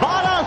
12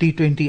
T20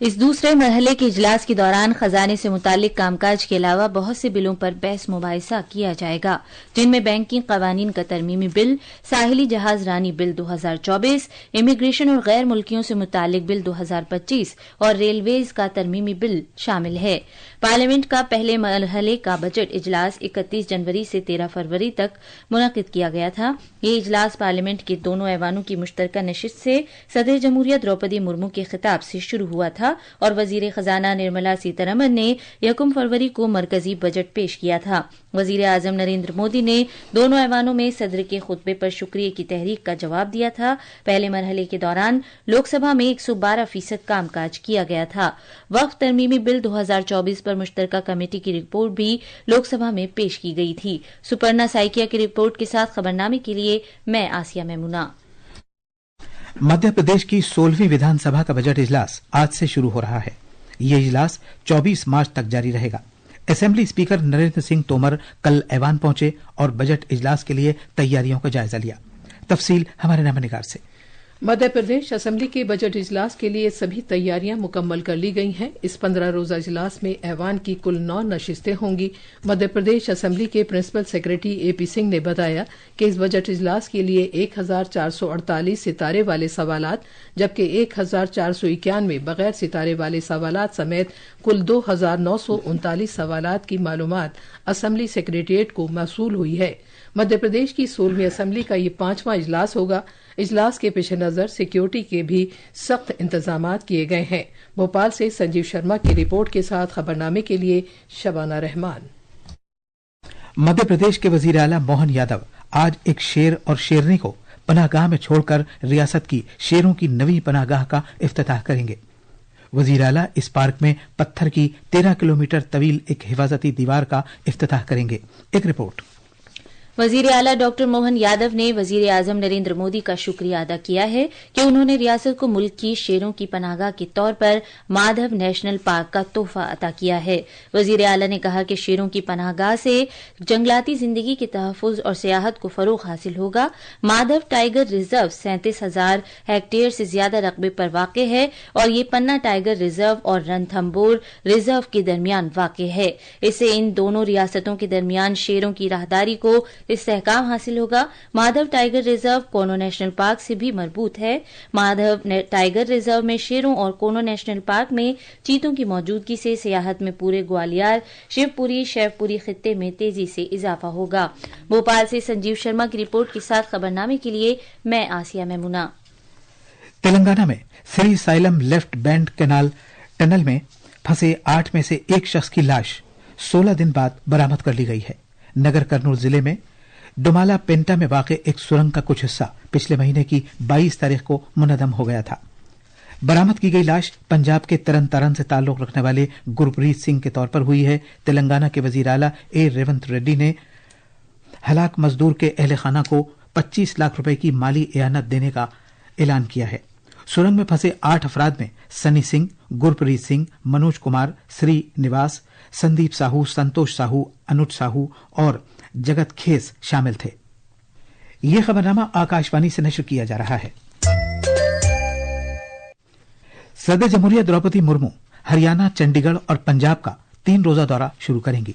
اس دوسرے مرحلے کے اجلاس کے دوران خزانے سے متعلق کام کاج کے علاوہ بہت سے بلوں پر بحث مباحثہ کیا جائے گا، جن میں بینکنگ قوانین کا ترمیمی بل، ساحلی جہاز رانی بل 2024، امیگریشن اور غیر ملکیوں سے متعلق بل 2025 اور ریلویز کا ترمیمی بل شامل ہے۔ پارلیمنٹ کا پہلے مرحلے کا بجٹ اجلاس 31 جنوری سے 13 فروری تک منعقد کیا گیا تھا۔ یہ اجلاس پارلیمنٹ کے دونوں ایوانوں کی مشترکہ نشست سے صدر جمہوریہ دروپدی مرمو کے خطاب سے شروع ہوا تھا اور وزیر خزانہ نرملا سیتارمن نے 1 فروری کو مرکزی بجٹ پیش کیا تھا۔ وزیر اعظم نریندر مودی نے دونوں ایوانوں میں صدر کے خطبے پر شکریہ کی تحریک کا جواب دیا تھا۔ پہلے مرحلے کے دوران لوک سبھا میں 112% کام کاج کیا گیا تھا۔ وقف ترمیمی بل 2024 پر مشترکہ کمیٹی کی رپورٹ بھی لوک سبھا میں پیش کی گئی تھی۔ سپرنا سائکیا کی رپورٹ کے ساتھ خبرنامے کے لیے میں آسیہ میمونہ۔ مدھیہ پردیش کی 16ویں ودھان سبھا کا بجٹ اجلاس آج سے شروع ہو رہا ہے۔ یہ اجلاس 24 مارچ تک جاری رہے گا۔ اسمبلی اسپیکر نریندر سنگھ تومر کل ایوان پہنچے اور بجٹ اجلاس کے لیے تیاریوں کا جائزہ لیا۔ تفصیل ہمارے نامہ نگار سے۔ مدھیہ پردیش اسمبلی کے بجٹ اجلاس کے لیے سبھی تیاریاں مکمل کر لی گئی ہیں۔ اس 15 روزہ اجلاس میں ایوان کی کل 9 نشستیں ہوں گی۔ مدھیہ پردیش اسمبلی کے پرنسپل سیکریٹری اے پی سنگھ نے بتایا کہ اس بجٹ اجلاس کے لیے 1448 ستارے والے سوالات جبکہ 1491 بغیر ستارے والے سوالات سمیت کل 2939 سوالات کی معلومات اسمبلی سیکریٹریٹ کو موصول ہوئی ہے۔ مدھیہ پردیش کی 16ویں اسمبلی کا یہ 5واں اجلاس ہوگا۔ اجلاس کے پیش نظر سیکیورٹی کے بھی سخت انتظامات کیے گئے ہیں۔ بھوپال سے سنجیو شرما کی رپورٹ کے ساتھ خبرنامے کے لیے شبانہ رحمان۔ مدھیہ پردیش کے وزیر اعلیٰ موہن یادو آج ایک شیر اور شیرنی کو پناہ گاہ میں چھوڑ کر ریاست کی شیروں کی نئی پناہ گاہ کا افتتاح کریں گے۔ وزیر اعلیٰ اس پارک میں پتھر کی 13 کلومیٹر طویل ایک حفاظتی دیوار کا افتتاح کریں گے۔ ایک رپورٹ۔ وزیر اعلیٰ ڈاکٹر موہن یادو نے وزیر اعظم نریندر مودی کا شکریہ ادا کیا ہے کہ انہوں نے ریاست کو ملک کی شیروں کی پناہ گاہ کے طور پر مادھو نیشنل پارک کا تحفہ عطا کیا ہے۔ وزیر اعلیٰ نے کہا کہ شیروں کی پناہ گاہ سے جنگلاتی زندگی کے تحفظ اور سیاحت کو فروغ حاصل ہوگا۔ مادھو ٹائیگر ریزرو 37,000 ہیکٹیئر سے زیادہ رقبے پر واقع ہے اور یہ پنہ ٹائیگر ریزرو اور رنتھمبور ریزرو کے درمیان واقع ہے۔ اس سے ان دونوں ریاستوں کے درمیان شیروں کی راہداری کو استحکام حاصل ہوگا۔ Madhav tiger reserve Kuno national park سے بھی مربوط ہے۔ مادھو ٹائیگر ریزرو میں شیروں اور کونو نیشنل پارک میں چیتوں کی موجودگی سے سیاحت میں پورے گوالیار، شیو پوری خطے میں تیزی سے اضافہ ہوگا۔ بھوپال سے سنجیو شرما کی رپورٹ کے ساتھ خبرنامے کے لیے میں آسیہ میمونہ۔ تلنگانہ میں سری سائلم لیفٹ بینڈ کینال ٹنل میں پھنسے 8 میں سے ایک شخص کی لاش 16 دن بعد برآمد کر لی گئی ہے۔ نگر کرنول ضلع میں ڈومالا پینٹا میں واقع ایک سرنگ کا کچھ حصہ پچھلے مہینے کی 22 تاریخ کو منہدم ہو گیا تھا۔ برآمد کی گئی لاش پنجاب کے ترن تارن سے تعلق رکھنے والے گرپریت سنگھ کے طور پر ہوئی ہے۔ تلنگانہ کے وزیر اعلیٰ اے ریونت ریڈی نے ہلاک مزدور کے اہل خانہ کو 25 لاکھ روپے کی مالی اعانت دینے کا اعلان کیا ہے۔ سرنگ میں پھنسے 8 افراد میں سنی سنگھ، گرپریت سنگھ، منوج کمار، سری نواس، سندیپ ساہو، سنتوش ساہو، انوج ساہو اور جگت کھیس شامل تھے۔ یہ خبرنامہ آکاشوانی سے نشر کیا جا رہا ہے۔ صدر جمہوریہ دروپدی مرمو ہریانہ، چنڈی گڑھ اور پنجاب کا 3 روزہ دورہ شروع کریں گی،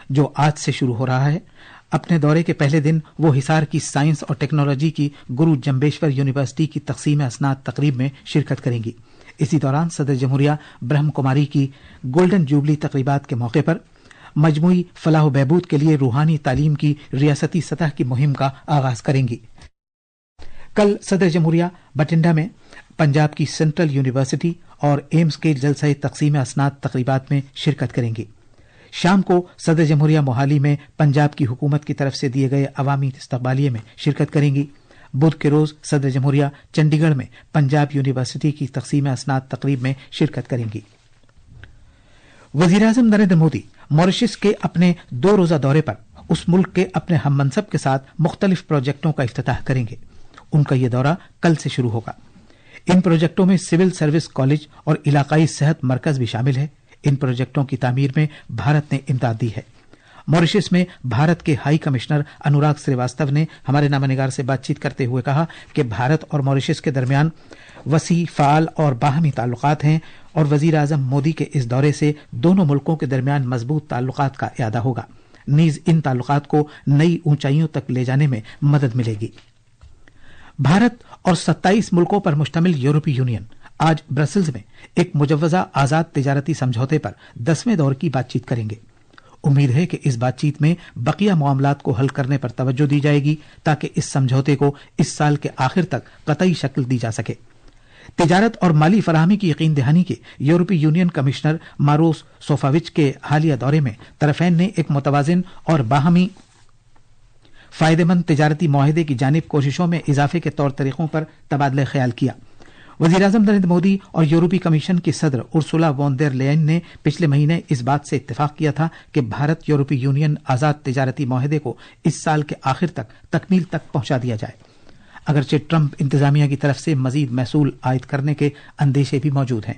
جو آج سے شروع ہو رہا ہے۔ اپنے دورے کے پہلے دن وہ حصار کی سائنس اور ٹیکنالوجی کی گرو جمبیشور یونیورسٹی کی تقسیم اسناد تقریب میں شرکت کریں گی۔ اسی دوران صدر جمہوریہ برہم کماری کی گولڈن جوبلی تقریبات کے موقع پر مجموعی فلاح و بہبود کے لیے روحانی تعلیم کی ریاستی سطح کی مہم کا آغاز کریں گی۔ کل صدر جمہوریہ بٹنڈا میں پنجاب کی سینٹرل یونیورسٹی اور ایمز کے جلسہ تقسیم اسناد تقریبات میں شرکت کریں گی۔ شام کو صدر جمہوریہ موہالی میں پنجاب کی حکومت کی طرف سے دیے گئے عوامی استقبالیے میں شرکت کریں گی۔ بدھ کے روز صدر جمہوریہ چنڈی گڑھ میں پنجاب یونیورسٹی کی تقسیم اسناد تقریب میں شرکت کریں گی۔ وزیر اعظم نریندر مودی ماریشس کے اپنے 2 روزہ دورے پر اس ملک کے اپنے ہم منصب کے ساتھ مختلف پروجیکٹوں کا افتتاح کریں گے۔ ان کا یہ دورہ کل سے شروع ہوگا۔ ان پروجیکٹوں میں سول سروس کالج اور علاقائی صحت مرکز بھی شامل ہے۔ ان پروجیکٹوں کی تعمیر میں بھارت نے امداد دی ہے۔ ماریشس میں بھارت کے ہائی کمشنر انوراگ سریواستو نے ہمارے نامہ نگار سے بات چیت کرتے ہوئے کہا کہ بھارت اور ماریشس کے درمیان وسیع، فعال اور باہمی تعلقات ہیں اور وزیر اعظم مودی کے اس دورے سے دونوں ملکوں کے درمیان مضبوط تعلقات کا اعادہ ہوگا، نیز ان تعلقات کو نئی اونچائیوں تک لے جانے میں مدد ملے گی۔ بھارت اور 27 ملکوں پر مشتمل یورپی یونین آج برسلز میں ایک مجوزہ آزاد تجارتی سمجھوتے پر 10ویں دور کی بات چیت کریں گے۔ امید ہے کہ اس بات چیت میں بقیہ معاملات کو حل کرنے پر توجہ دی جائے گی تاکہ اس سمجھوتے کو اس سال کے آخر تک قطعی شکل دی جا سکے۔ تجارت اور مالی فراہمی کی یقین دہانی کے یورپی یونین کمشنر ماروس سوفاوچ کے حالیہ دورے میں طرفین نے ایک متوازن اور باہمی فائدہ مند تجارتی معاہدے کی جانب کوششوں میں اضافے کے طور طریقوں پر تبادلہ خیال کیا۔ وزیر اعظم نریندر مودی اور یورپی کمیشن کی صدر ارسولا وان دیر لیئن نے پچھلے مہینے اس بات سے اتفاق کیا تھا کہ بھارت یورپی یونین آزاد تجارتی معاہدے کو اس سال کے آخر تک تکمیل تک پہنچا دیا جائے، اگرچہ ٹرمپ انتظامیہ کی طرف سے مزید محصول عائد کرنے کے اندیشے بھی موجود ہیں۔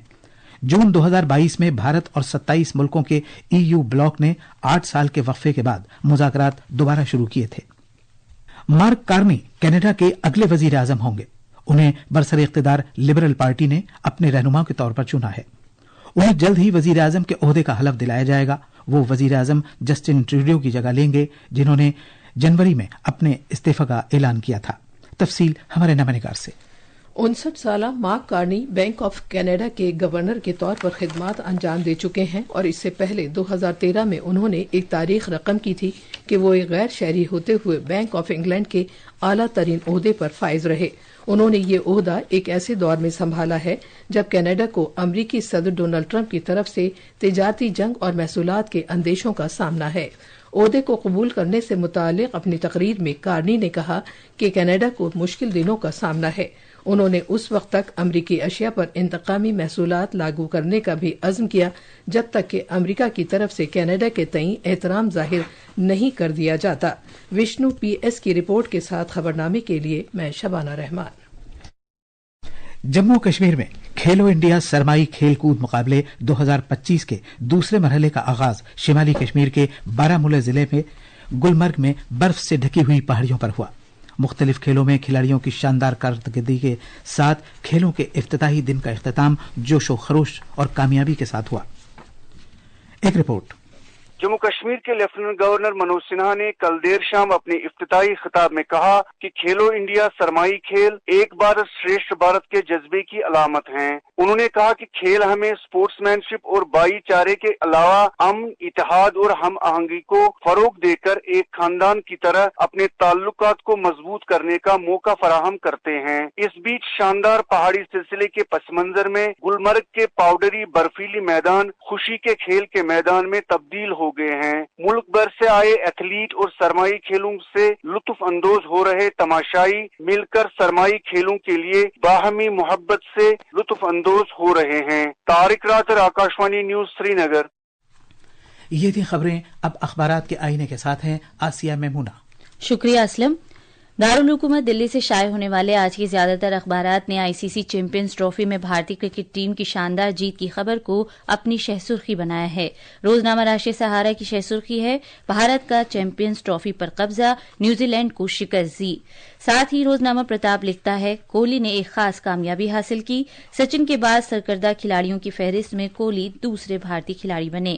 جون 2022 میں بھارت اور 27 ملکوں کے EU بلاک نے 8 سال کے وقفے کے بعد مذاکرات دوبارہ شروع کیے تھے۔ مارک کارنی کینیڈا کے اگلے وزیر اعظم ہوں گے۔ انہیں برسر اقتدار لبرل پارٹی نے اپنے رہنما کے طور پر چنا ہے۔ انہیں جلد ہی وزیر اعظم کے عہدے کا حلف دلایا جائے گا۔ وہ وزیر اعظم جسٹن ٹروڈو کی جگہ لیں گے جنہوں نے جنوری میں اپنے استعفی کا اعلان کیا تھا۔ تفصیل ہمارے نامہ نگار سے۔ 59 سالہ mark Karni bank of Canada کے گورنر کے طور پر خدمات انجام دے چکے ہیں اور اس سے پہلے 2013 میں انہوں نے ایک تاریخ رقم کی تھی کہ وہ ایک غیر شہری ہوتے ہوئے بینک آف انگلینڈ کے اعلیٰ ترین عہدے پر فائز رہے۔ انہوں نے یہ عہدہ ایک ایسے دور میں سنبھالا ہے جب کینیڈا کو امریکی صدر ڈونلڈ ٹرمپ کی طرف سے تجارتی جنگ اور محصولات کے اندیشوں کا سامنا ہے۔ عہدے کو قبول کرنے سے متعلق اپنی تقریر میں کارنی نے کہا کہ کینیڈا کو مشکل دنوں کا سامنا ہے۔ انہوں نے اس وقت تک امریکی اشیاء پر انتقامی محصولات لاگو کرنے کا بھی عزم کیا جب تک کہ امریکہ کی طرف سے کینیڈا کے تئیں احترام ظاہر نہیں کر دیا جاتا۔ وشنو پی ایس کی رپورٹ کے ساتھ خبرنامے کے لیے میں شبانہ رحمان۔ جموں کشمیر میں کھیلو انڈیا سرمائی کھیل کود مقابلے 2025 کے دوسرے مرحلے کا آغاز شمالی کشمیر کے بارہمولہ ضلع میں گلمرگ میں برف سے ڈھکی ہوئی پہاڑیوں پر ہوا۔ مختلف کھیلوں میں کھلاڑیوں کی شاندار کارکردگی کے ساتھ کھیلوں کے افتتاحی دن کا اختتام جوش و خروش اور کامیابی کے ساتھ ہوا۔ ایک رپورٹ۔ جموں کشمیر کے لیفٹیننٹ گورنر منوج سنہا نے کل دیر شام اپنے افتتاحی خطاب میں کہا کہ کھیلو انڈیا سرمائی کھیل ایک بھارت شریشٹھ بھارت کے جذبے کی علامت ہیں۔ انہوں نے کہا کہ کھیل ہمیں اسپورٹس مین شپ اور بھائی چارے کے علاوہ امن، اتحاد اور ہم آہنگی کو فروغ دے کر ایک خاندان کی طرح اپنے تعلقات کو مضبوط کرنے کا موقع فراہم کرتے ہیں۔ اس بیچ شاندار پہاڑی سلسلے کے پس منظر میں گلمرگ کے پاؤڈری برفیلی میدان خوشی کے کھیل کے میدان میں تبدیل ہو گئے ہیں۔ ملک بھر سے آئے ایتھلیٹ اور سرمائی کھیلوں سے لطف اندوز ہو رہے تماشائی مل کر سرمائی کھیلوں کے لیے باہمی محبت سے لطف اندوز ہو رہے ہیں۔ طارق راتر، آکاشوانی نیوز، سری نگر۔ یہ تھی خبریں۔ اب اخبارات کے آئینے کے ساتھ ہیں آسیہ میمونہ۔ شکریہ اسلم۔ دارالحکومت دلی سے شائع ہونے والے آج کی زیادہ تر اخبارات نے ICC چیمپئنز ٹرافی میں بھارتی کرکٹ ٹیم کی شاندار جیت کی خبر کو اپنی شہ سرخی بنایا ہے۔ روزنامہ راشٹریہ سہارا کی شہ سرخی ہے بھارت کا چیمپئنز ٹرافی پر قبضہ، نیوزی لینڈ کو شکست دی۔ ساتھ ہی روزنامہ پرتاپ لکھتا ہے کوہلی نے ایک خاص کامیابی حاصل کی، سچن کے بعد سرکردہ کھلاڑیوں کی فہرست میں کوہلی دوسرے بھارتی کھلاڑی بنے۔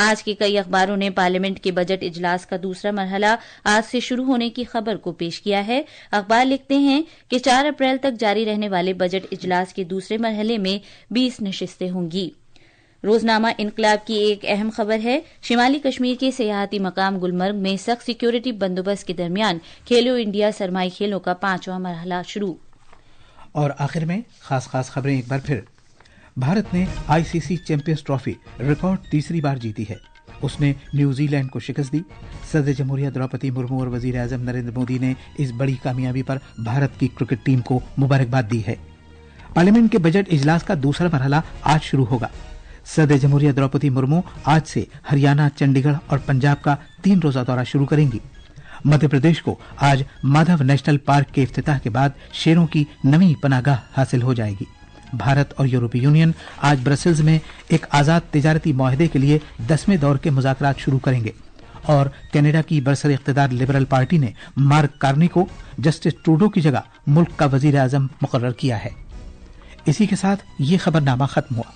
آج کے کئی اخباروں نے پارلیمنٹ کے بجٹ اجلاس کا دوسرا مرحلہ آج سے شروع ہونے کی خبر کو پیش کیا ہے۔ اخبار لکھتے ہیں کہ 4 اپریل تک جاری رہنے والے بجٹ اجلاس کے دوسرے مرحلے میں 20 نشستیں ہوں گی۔ روزنامہ انقلاب کی ایک اہم خبر ہے شمالی کشمیر کے سیاحتی مقام گلمرگ میں سخت سیکیورٹی بندوبست کے درمیان کھیلو انڈیا سرمائی کھیلوں کا 5واں مرحلہ شروع۔ اور آخر میں خاص خبریں ایک بار پھر۔ بھارت نے ICC چیمپئنز ٹرافی ریکارڈ تیسری بار جیتی ہے۔ اس نے نیوزی لینڈ کو شکست دی۔ صدر جمہوریہ دروپدی مرمو اور وزیر اعظم نریندر مودی نے اس بڑی کامیابی پر بھارت کی کرکٹ ٹیم کو مبارکباد دی ہے۔ پارلیمنٹ کے بجٹ اجلاس کا دوسرا مرحلہ آج شروع ہوگا۔ صدر جمہوریہ دروپدی مرمو آج سے ہریانہ، چنڈی گڑھ اور پنجاب کا 3 روزہ دورہ شروع کریں گی۔ مدھیہ پردیش کو آج مادھو نیشنل پارک کے افتتاح کے بعد شیروں کی نئی پناہ گاہ حاصل ہو جائے گی۔ بھارت اور یورپی یونین آج برسلز میں ایک آزاد تجارتی معاہدے کے لیے 10ویں دور کے مذاکرات شروع کریں گے، اور کینیڈا کی برسر اقتدار لبرل پارٹی نے مارک کارنی کو جسٹس ٹروڈو کی جگہ ملک کا وزیر اعظم مقرر کیا ہے۔ اسی کے ساتھ یہ خبرنامہ ختم ہوا۔